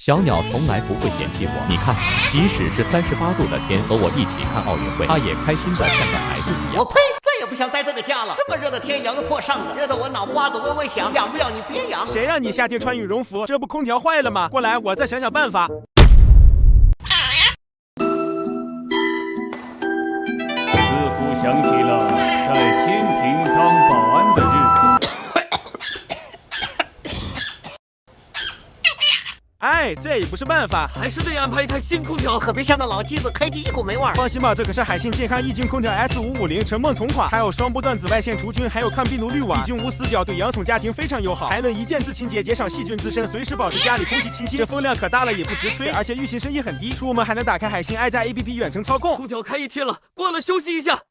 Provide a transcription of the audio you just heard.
小鸟从来不会嫌弃我，你看，即使是38度的天，和我一起看奥运会，它也开心的像个孩子一样。我呸！再也不想待这个家了。这么热的天，养个破扇子，热得我脑瓜子嗡嗡响。养不要你别养。谁让你夏天穿羽绒服？这不空调坏了吗？过来，我再想想办法。似乎想起了在天庭当保安的日子。哎，这也不是办法，还是得安排一台新空调。可别像那老机子开机一股霉味儿。放心吧，这可是海信健康抑菌空调 S550，成梦同款，还有双波段紫外线除菌，还有抗病毒滤网，抑菌无死角，对养宠家庭非常友好，还能一键自清洁，减少细菌滋生，随时保持家里空气清新。这风量可大了，也不直吹，而且运行声音很低。出门还能打开海信爱家 APP 远程操控。空调开1天了，关了休息一下。